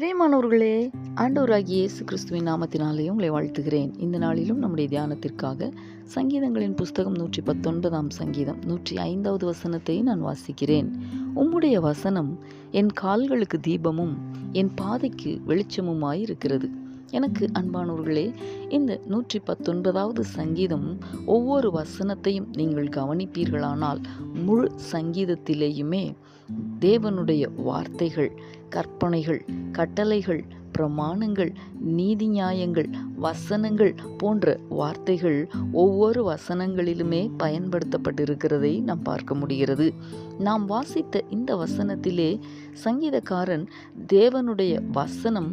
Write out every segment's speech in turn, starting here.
பிரியமானவர்களே, ஆண்டவராகிய இயேசு கிறிஸ்துவின் நாமத்தினாலே உங்களை வாழ்த்துகிறேன். இந்த நாளிலும் நம்முடைய தியானத்திற்காக சங்கீதங்களின் புஸ்தகம் 119 சங்கீதம் 105வது வசனத்தை நான் வாசிக்கிறேன். உம்முடைய வசனம் என் கால்களுக்கு தீபமும் என் பாதைக்கு வெளிச்சமுமாயிருக்கிறது. எனக்கு அன்பானவர்களே, இந்த 119வது சங்கீதம் ஒவ்வொரு வசனத்தையும் நீங்கள் கவனிப்பீர்களானால் முழு சங்கீதத்திலேயுமே தேவனுடைய வார்த்தைகள், கற்பனைகள், கட்டளைகள், பிரமாணங்கள், நீதி நியாயங்கள், வசனங்கள் போன்ற வார்த்தைகள் ஒவ்வொரு வசனங்களிலுமே பயன்படுத்தப்பட்டிருக்கிறதை நாம் பார்க்க முடிகிறது. நாம் வாசித்த இந்த வசனத்திலே சங்கீதக்காரன் தேவனுடைய வசனம்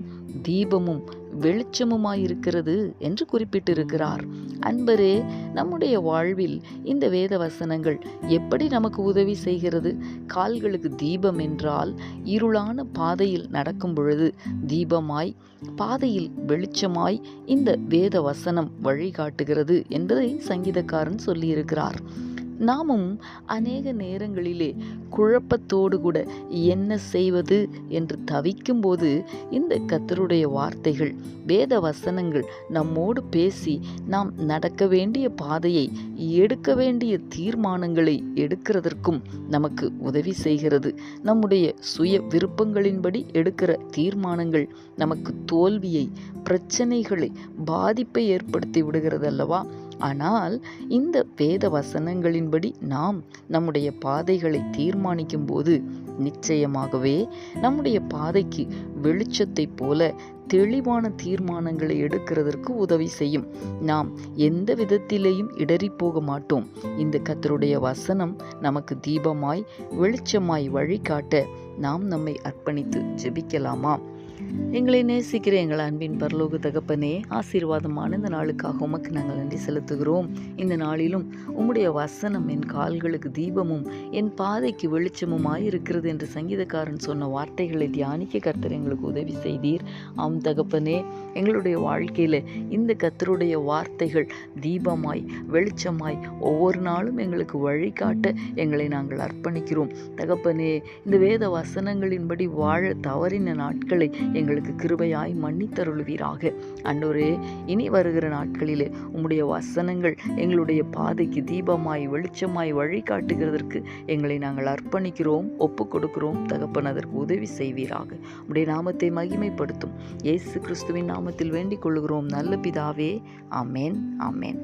தீபமும் வெளிச்சமுமாயிருக்கிறது என்று குறிப்பிட்டிருக்கிறார். அன்பரே, நம்முடைய வாழ்வில் இந்த வேத வசனங்கள் எப்படி நமக்கு உதவி செய்கிறது? கால்களுக்கு தீபம் என்றால் இருளான பாதையில் நடக்கும் பொழுது தீபமாய், பாதையில் வெளிச்சமாய் இந்த வேத வசனம் வழிகாட்டுகிறது என்பதை சங்கீதக்காரன் சொல்லியிருக்கிறார். நாமும் அநேக நேரங்களிலே குழப்பத்தோடு கூட என்ன செய்வது என்று தவிக்கும் போது இந்த கர்த்தருடைய வார்த்தைகள், வேத வசனங்கள் நம்மோடு பேசி நாம் நடக்க வேண்டிய பாதையை, எடுக்க வேண்டிய தீர்மானங்களை எடுக்கிறதற்கும் நமக்கு உதவி செய்கிறது. நம்முடைய சுய விருப்பங்களின்படி எடுக்கிற தீர்மானங்கள் நமக்கு தோல்வியை, பிரச்சனைகளை, பாதிப்பை ஏற்படுத்தி விடுகிறது அல்லவா? ஆனால் இந்த வேத வசனங்களின்படி நாம் நம்முடைய பாதைகளை தீர்மானிக்கும் போது நிச்சயமாகவே நம்முடைய பாதைக்கு வெளிச்சத்தை போல தெளிவான தீர்மானங்களை எடுக்கிறதற்கு உதவி செய்யும். நாம் எந்த விதத்திலேயும் இடறி போக மாட்டோம். இந்த கர்த்தருடைய வசனம் நமக்கு தீபமாய், வெளிச்சமாய் வழிகாட்ட நாம் நம்மை அர்ப்பணித்து ஜெபிக்கலாமா? எங்களை நேசிக்கிற எங்கள் அன்பின் பரலோக தகப்பனே, ஆசீர்வாதமான இந்த நாளுக்காக உமக்கு நாங்கள் நன்றி செலுத்துகிறோம். இந்த நாளிலும் உம்முடைய வசனம் என் கால்களுக்கு தீபமும் என் பாதைக்கு வெளிச்சமுமாய் இருக்கிறது என்று சங்கீதக்காரன் சொன்ன வார்த்தைகளை தியானிக்க கர்த்தர் எங்களுக்கு உதவி செய்தீர். ஆம் தகப்பனே, எங்களுடைய வாழ்க்கையில் இந்த கர்த்தருடைய வார்த்தைகள் தீபமாய், வெளிச்சமாய் ஒவ்வொரு நாளும் எங்களுக்கு வழிகாட்ட எங்களை நாங்கள் அர்ப்பணிக்கிறோம். தகப்பனே, இந்த வேத வசனங்களின்படி வாழ தவறின நாட்களை எங்களுக்கு கிருபையாய் மன்னித்தருளுவீராக. ஆண்டவரே, இனி வருகிற நாட்களிலே உம்முடைய வசனங்கள் எங்களுடைய பாதைக்கு தீபமாய், வெளிச்சமாய் வழிகாட்டுகிறதற்கு எங்களை நாங்கள் அர்ப்பணிக்கிறோம், ஒப்பு கொடுக்கிறோம். தகப்பன், அதற்கு உதவி செய்வீராக. உம்முடைய நாமத்தை மகிமைப்படுத்தும். இயேசு கிறிஸ்துவின் நாமத்தில் வேண்டிக் கொள்கிறோம் நல்ல பிதாவே. ஆமேன், ஆமேன்.